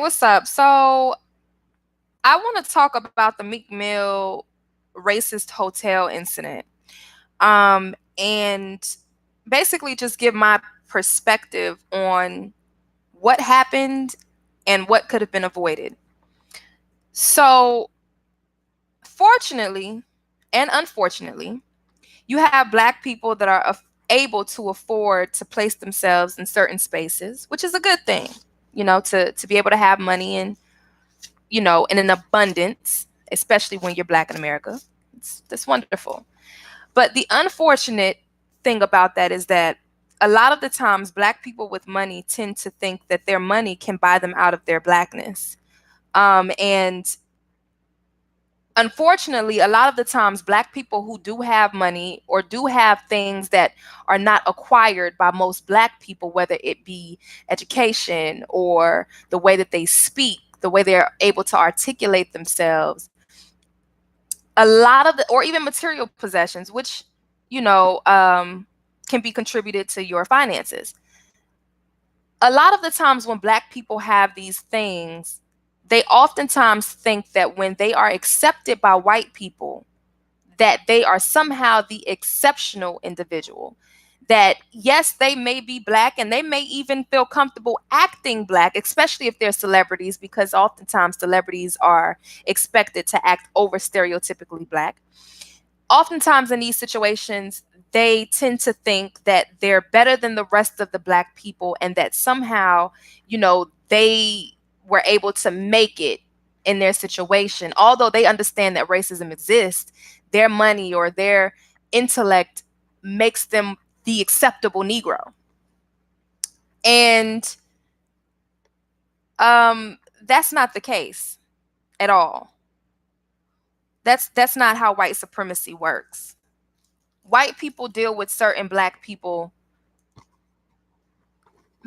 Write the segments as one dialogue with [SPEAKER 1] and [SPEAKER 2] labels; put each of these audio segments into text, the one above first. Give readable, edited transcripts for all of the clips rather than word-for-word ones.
[SPEAKER 1] what's up? So I want to talk about the Meek Mill racist hotel incident. And basically just give my perspective on what happened and what could have been avoided. So, fortunately and unfortunately, you have black people that are able to afford to place themselves in certain spaces, which is a good thing, to be able to have money and in an abundance, especially when you're black in America. That's wonderful. But the unfortunate thing about that is that a lot of the times black people with money tend to think that their money can buy them out of their blackness. And unfortunately, a lot of the times black people who do have money or do have things that are not acquired by most black people, whether it be education or the way that they speak, the way they're able to articulate themselves, a lot of the, or even material possessions, which you know um, can be contributed to your finances. A lot of the times when black people have these things, they oftentimes think that when they are accepted by white people, that they are somehow the exceptional individual. That yes, they may be black and they may even feel comfortable acting black, especially if they're celebrities, because oftentimes celebrities are expected to act over stereotypically black. Oftentimes in these situations, they tend to think that they're better than the rest of the black people and that somehow, they were able to make it in their situation. Although they understand that racism exists, their money or their intellect makes them the acceptable Negro. And that's not the case at all. That's not how white supremacy works. White people deal with certain black people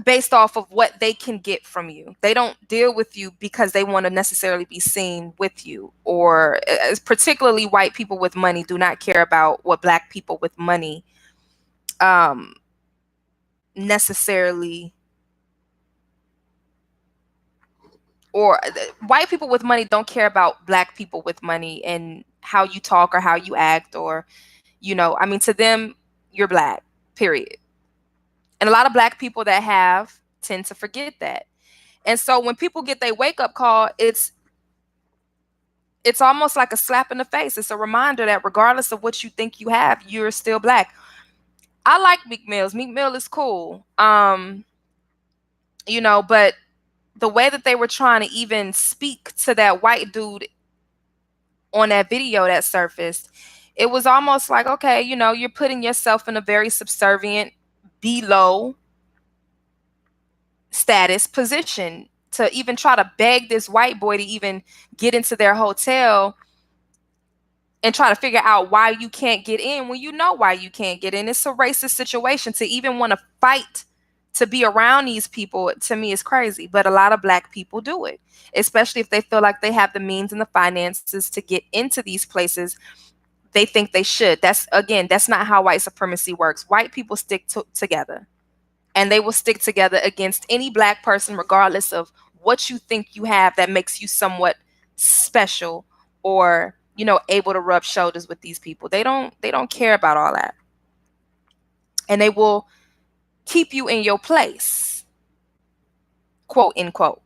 [SPEAKER 1] based off of what they can get from you. They don't deal with you because they want to necessarily be seen with you, or particularly white people with money do not care about what black people with money um necessarily, or white people with money don't care about black people with money and how you talk or how you act, or I mean, to them you're black, period. And a lot of black people that have tend to forget that. And so when people get their wake up call, it's almost like a slap in the face. It's a reminder that regardless of what you think you have, you're still black. I like Meek Mills. Meek Mill is cool. But the way that they were trying to even speak to that white dude on that video that surfaced, it was almost like, okay, you're putting yourself in a very subservient, below status position to even try to beg this white boy to even get into their hotel and try to figure out why you can't get in when you know why you can't get in. It's a racist situation. To even want to fight to be around these people, to me, is crazy. But a lot of black people do it, especially if they feel like they have the means and the finances to get into these places. They think they should. That's not how white supremacy works. White people stick together, and they will stick together against any black person, regardless of what you think you have that makes you somewhat special, or able to rub shoulders with these people. They don't care about all that, and they will keep you in your place, quote unquote,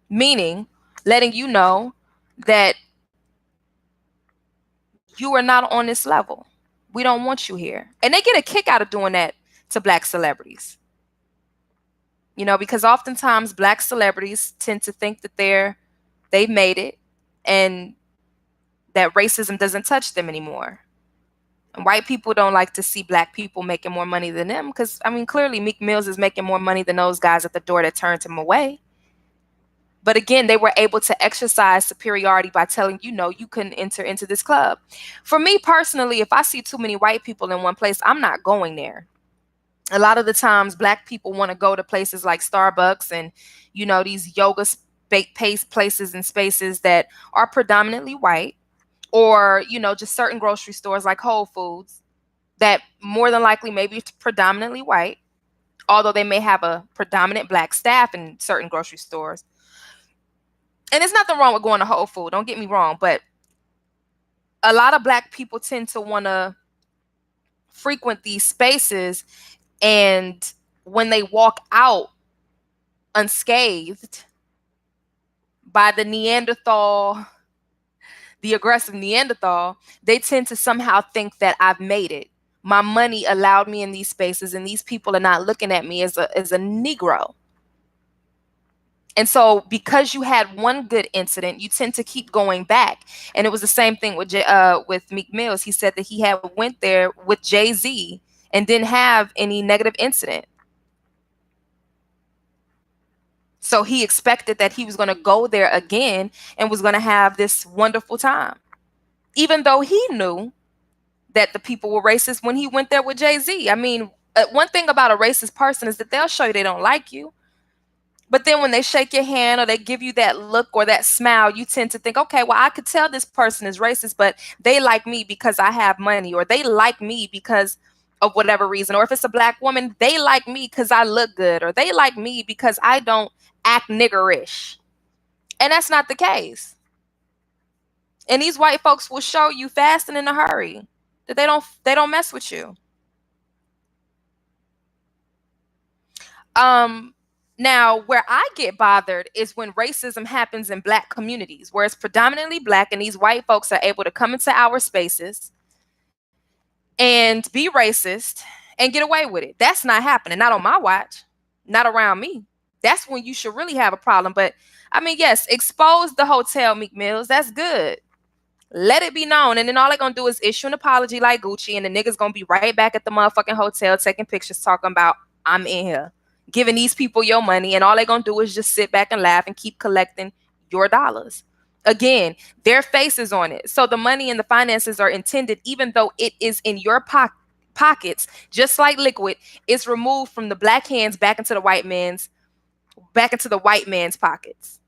[SPEAKER 1] meaning letting you know that you are not on this level. We don't want you here. And they get a kick out of doing that to black celebrities. Because oftentimes black celebrities tend to think that they've made it and that racism doesn't touch them anymore. And white people don't like to see black people making more money than them, because I mean, clearly Meek Mills is making more money than those guys at the door that turned him away. But again, they were able to exercise superiority by telling you couldn't enter into this club. For me personally, if I see too many white people in one place, I'm not going there. A lot of the times black people want to go to places like Starbucks and these yoga pace places and spaces that are predominantly white, or just certain grocery stores like Whole Foods that more than likely may be predominantly white, although they may have a predominant black staff in certain grocery stores. And there's nothing wrong with going to Whole Food, don't get me wrong, but a lot of black people tend to want to frequent these spaces, and when they walk out unscathed by the aggressive Neanderthal, they tend to somehow think that I've made it. My money allowed me in these spaces, and these people are not looking at me as a Negro. And so because you had one good incident, you tend to keep going back. And it was the same thing with Meek Mills. He said that he had went there with Jay-Z and didn't have any negative incident. So he expected that he was going to go there again and was going to have this wonderful time, even though he knew that the people were racist when he went there with Jay-Z. I mean, one thing about a racist person is that they'll show you they don't like you. But then when they shake your hand or they give you that look or that smile, you tend to think, okay, well, I could tell this person is racist, but they like me because I have money, or they like me because of whatever reason. Or if it's a black woman, they like me because I look good, or they like me because I don't act niggerish. And that's not the case. And these white folks will show you fast and in a hurry that they don't mess with you. Now, where I get bothered is when racism happens in black communities, where it's predominantly black, and these white folks are able to come into our spaces and be racist and get away with it. That's not happening. Not on my watch. Not around me. That's when you should really have a problem. But I mean, yes, expose the hotel, Meek Mills. That's good. Let it be known. And then all they're going to do is issue an apology like Gucci, and the niggas going to be right back at the motherfucking hotel taking pictures talking about, I'm in here, giving these people your money, and all they're going to do is just sit back and laugh and keep collecting your dollars. Again, their face is on it. So the money and the finances are intended, even though it is in your pockets, just like liquid, it's removed from the black hands back into the white man's pockets.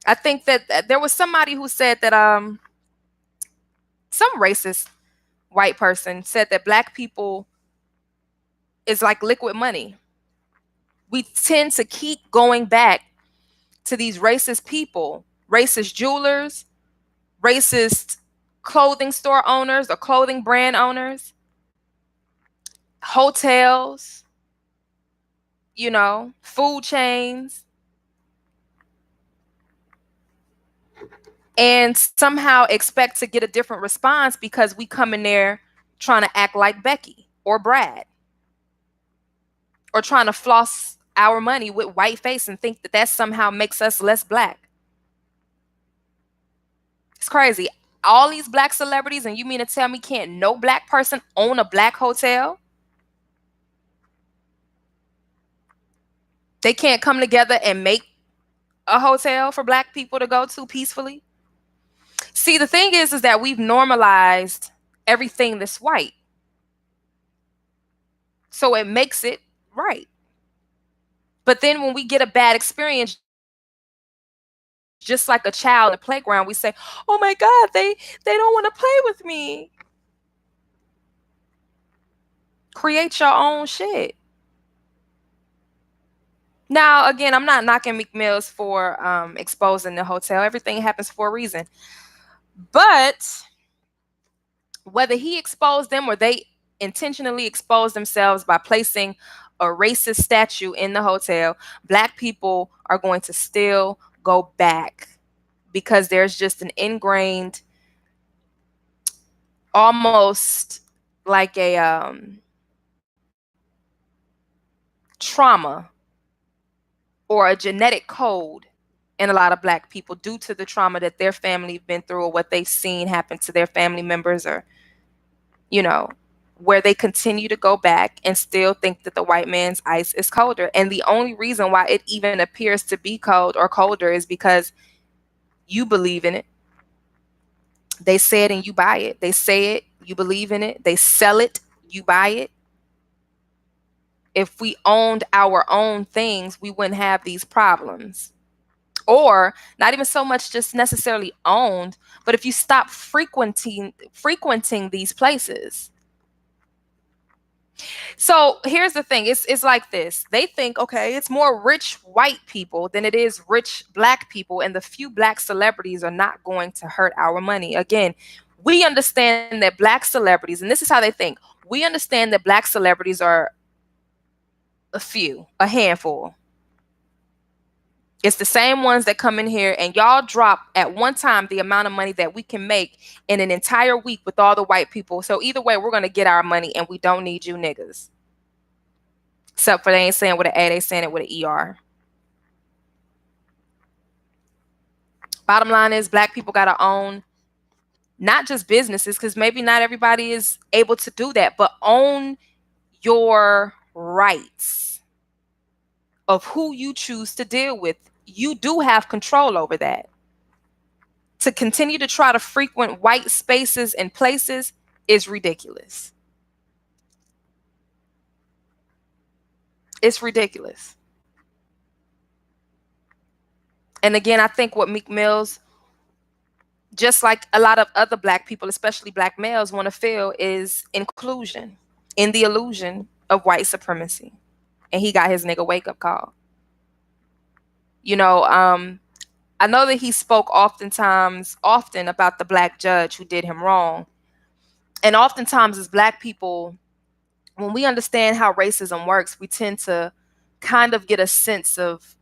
[SPEAKER 1] I think that there was somebody who said that some racist white person said that black people is like liquid money. We tend to keep going back to these racist people, racist jewelers, racist clothing store owners or clothing brand owners, hotels, food chains, and somehow expect to get a different response because we come in there trying to act like Becky or Brad, or trying to floss our money with white face and think that somehow makes us less black. It's crazy. All these black celebrities, and you mean to tell me can't no black person own a black hotel? They can't come together and make a hotel for black people to go to peacefully? See, the thing is that we've normalized everything that's white. So it makes it right. But then when we get a bad experience, just like a child in the playground, we say, oh my God, they don't want to play with me. Create your own shit. Now, again, I'm not knocking Meek Mills for exposing the hotel. Everything happens for a reason. But whether he exposed them or they intentionally exposed themselves by placing a racist statue in the hotel, black people are going to still go back because there's just an ingrained, almost like a trauma or a genetic code in a lot of black people due to the trauma that their family been through or what they've seen happen to their family members, or where they continue to go back and still think that the white man's ice is colder. And the only reason why it even appears to be cold or colder is because you believe in it. They say it and you buy it. They say it, you believe in it. They sell it, you buy it. If we owned our own things, we wouldn't have these problems. Or not even so much just necessarily owned, but if you stop frequenting these places. So here's the thing. It's like this. They think, okay, it's more rich white people than it is rich black people, and the few black celebrities are not going to hurt our money. Again, we understand that black celebrities, and this is how they think. We understand that black celebrities are a few, a handful. It's the same ones that come in here and y'all drop at one time the amount of money that we can make in an entire week with all the white people. So either way, we're going to get our money and we don't need you niggas. Except for they ain't saying with an A, they saying it with an ER. Bottom line is black people got to own not just businesses, because maybe not everybody is able to do that, but own your rights of who you choose to deal with. You do have control over that. To continue to try to frequent white spaces and places is ridiculous. It's ridiculous. And again, I think what Meek Mill's, just like a lot of other black people, especially black males, want to feel is inclusion in the illusion of white supremacy. And he got his nigga wake up call. You know, I know that he spoke often about the black judge who did him wrong. And oftentimes as black people, when we understand how racism works, we tend to kind of get a sense of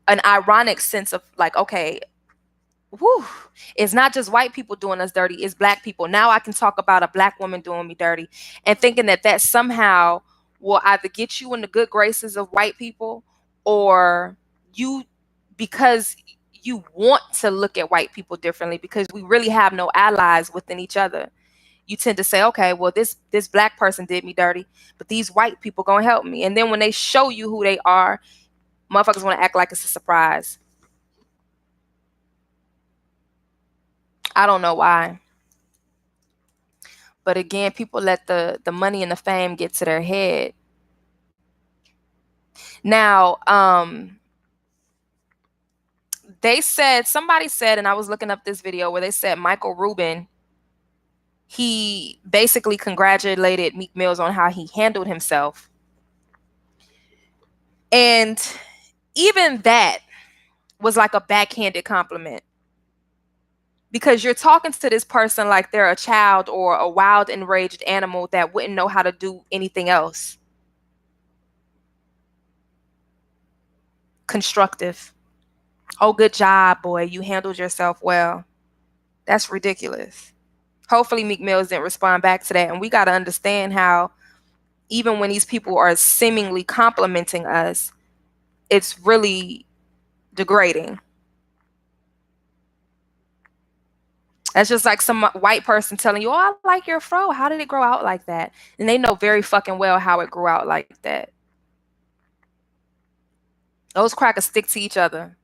[SPEAKER 1] an ironic sense of like, okay, whew, it's not just white people doing us dirty, it's black people. Now I can talk about a black woman doing me dirty, and thinking that that somehow will either get you in the good graces of white people, or you, because you want to look at white people differently because we really have no allies within each other. You tend to say, okay, well, this black person did me dirty, but these white people gonna help me. And then when they show you who they are, motherfuckers want to act like it's a surprise. I don't know why. But again, people let the money and the fame get to their head. Now, somebody said, and I was looking up this video where they said Michael Rubin, he basically congratulated Meek Mills on how he handled himself. And even that was like a backhanded compliment. Because you're talking to this person like they're a child or a wild, enraged animal that wouldn't know how to do anything else constructive. Oh, good job, boy. You handled yourself well. That's ridiculous. Hopefully Meek Mills didn't respond back to that. And we got to understand how even when these people are seemingly complimenting us, it's really degrading. That's just like some white person telling you, oh, I like your fro. How did it grow out like that? And they know very fucking well how it grew out like that. Those crackers stick to each other.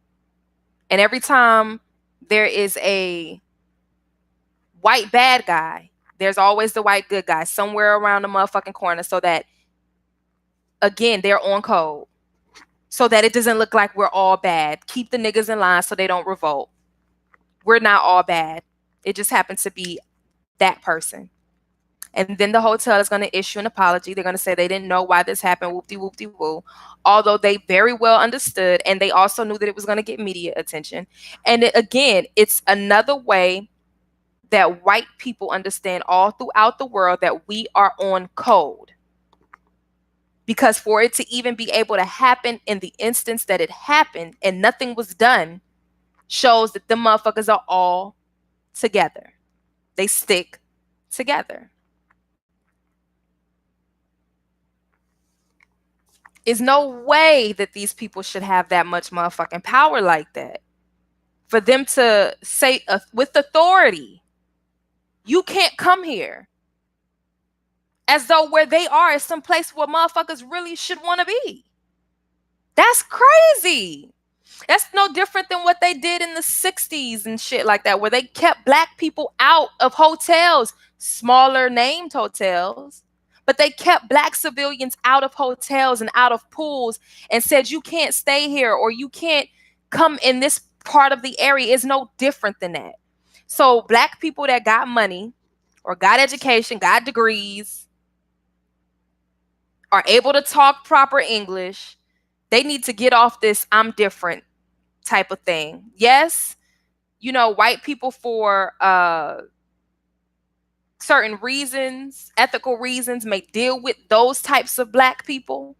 [SPEAKER 1] And every time there is a white bad guy, there's always the white good guy somewhere around the motherfucking corner, so that, again, they're on code. So that it doesn't look like we're all bad. Keep the niggas in line so they don't revolt. We're not all bad. It just happens to be that person. And then the hotel is going to issue an apology. They're going to say they didn't know why this happened, whoop-de-whoop-de-woo. Although they very well understood, and they also knew that it was going to get media attention. And again, it's another way that white people understand all throughout the world that we are on code. Because for it to even be able to happen in the instance that it happened and nothing was done shows that the motherfuckers are all together. They stick together. There's no way that these people should have that much motherfucking power like that. For them to say with authority, you can't come here. As though where they are is some place where motherfuckers really should want to be. That's crazy. That's no different than what they did in the 60s and shit like that, where they kept black people out of hotels, smaller named hotels, but they kept black civilians out of hotels and out of pools and said, you can't stay here or you can't come in this part of the area. Is no different than that. So black people that got money or got education, got degrees, are able to talk proper English, they need to get off this I'm different type of thing. Yes, white people for certain reasons, ethical reasons, may deal with those types of black people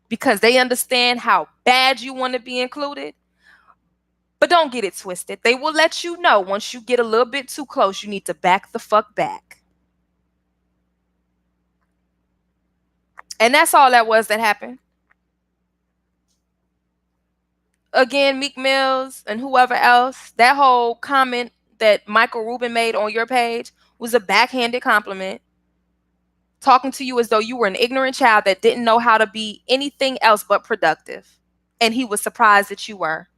[SPEAKER 1] because they understand how bad you want to be included. But don't get it twisted. They will let you know once you get a little bit too close, you need to back the fuck back. And that's all that was that happened. Again, Meek Mills and whoever else, that whole comment that Michael Rubin made on your page was a backhanded compliment, talking to you as though you were an ignorant child that didn't know how to be anything else but productive. And he was surprised that you were.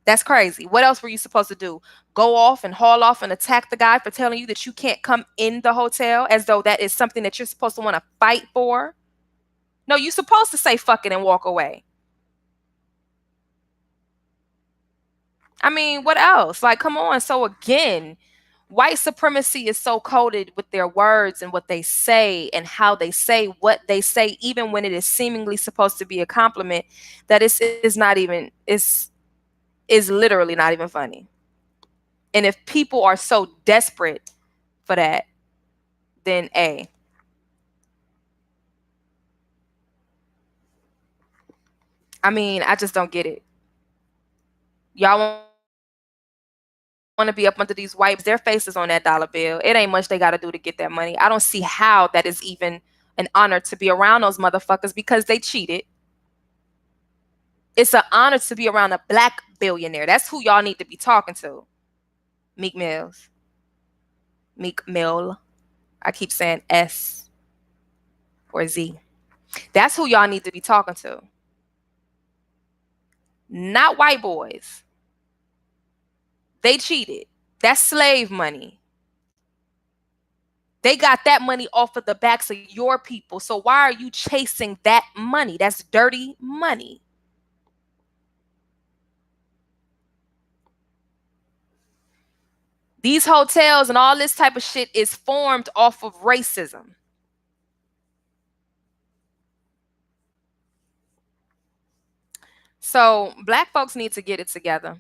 [SPEAKER 1] That's crazy. What else were you supposed to do? Go off and haul off and attack the guy for telling you that you can't come in the hotel, as though that is something that you're supposed to want to fight for? No, you're supposed to say fuck it and walk away. I mean, what else? Like, come on. So again, white supremacy is so coded with their words and what they say and how they say what they say, even when it is seemingly supposed to be a compliment, that is not even, is literally not even funny. And if people are so desperate for that, then I mean, I just don't get it. Y'all want to be up under these whites, their faces on that dollar bill. It ain't much they got to do to get that money. I don't see how that is even an honor to be around those motherfuckers because they cheated. It's an honor to be around a black billionaire. That's who y'all need to be talking to. Meek Mills. Meek Mill. I keep saying S or Z. That's who y'all need to be talking to. Not white boys. They cheated. That's slave money. They got that money off of the backs of your people. So why are you chasing that money? That's dirty money. These hotels and all this type of shit is formed off of racism. So black folks need to get it together.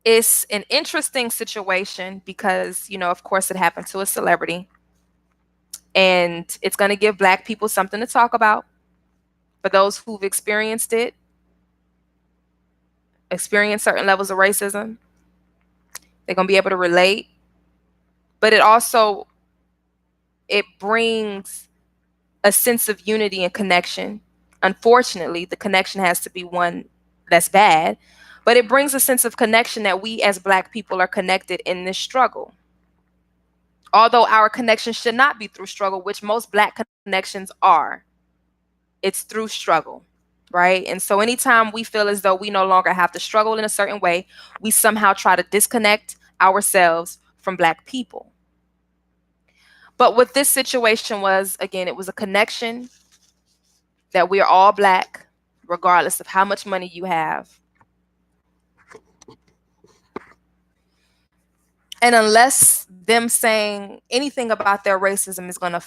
[SPEAKER 1] It's an interesting situation because, of course, it happened to a celebrity. And it's going to give black people something to talk about. For those who've experienced it, experienced certain levels of racism, they're going to be able to relate. But it brings a sense of unity and connection. Unfortunately, the connection has to be one that's bad, but it brings a sense of connection that we as black people are connected in this struggle. Although our connection should not be through struggle, which most black connections are. It's through struggle, right? And so anytime we feel as though we no longer have to struggle in a certain way, we somehow try to disconnect ourselves from black people. But what this situation was, again, it was a connection that we are all black, regardless of how much money you have. And unless them saying anything about their racism is going to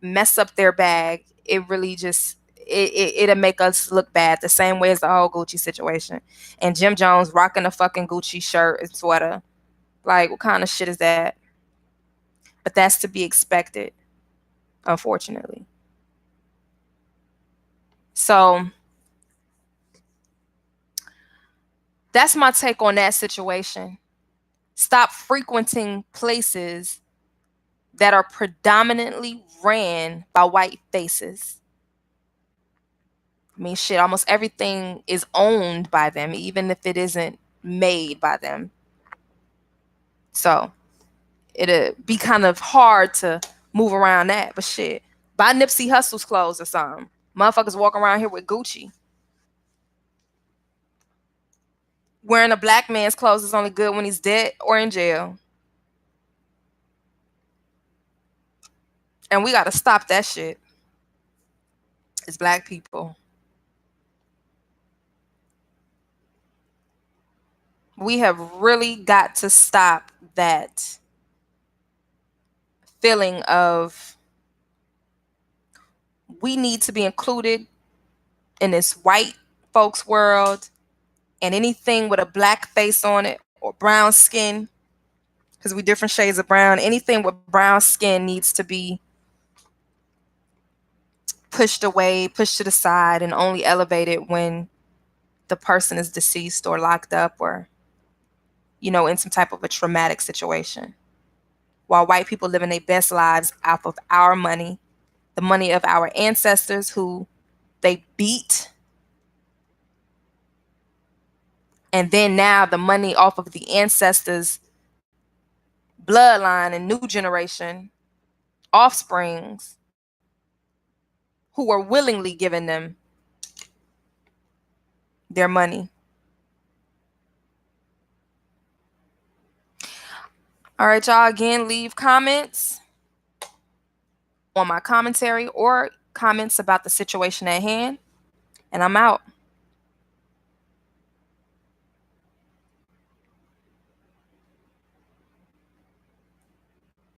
[SPEAKER 1] mess up their bag, it really just, it'll make us look bad the same way as the whole Gucci situation. And Jim Jones rocking a fucking Gucci shirt and sweater. Like, what kind of shit is that? But that's to be expected, unfortunately. So that's my take on that situation. Stop frequenting places that are predominantly ran by white faces. I mean, shit, almost everything is owned by them, even if it isn't made by them. So it'll be kind of hard to move around that. But shit, buy Nipsey Hussle's clothes or something. Motherfuckers walking around here with Gucci. Wearing a black man's clothes is only good when he's dead or in jail. And we got to stop that shit as black people. We have really got to stop that. feeling of we need to be included in this white folks world, and anything with a black face on it or brown skin, because we different shades of brown, anything with brown skin needs to be pushed away, pushed to the side, and only elevated when the person is deceased or locked up or, in some type of a traumatic situation. While white people living their best lives off of our money, the money of our ancestors who they beat, and then now the money off of the ancestors' bloodline and new generation offsprings who are willingly giving them their money. All right, y'all, again, leave comments on my commentary or comments about the situation at hand, and I'm out.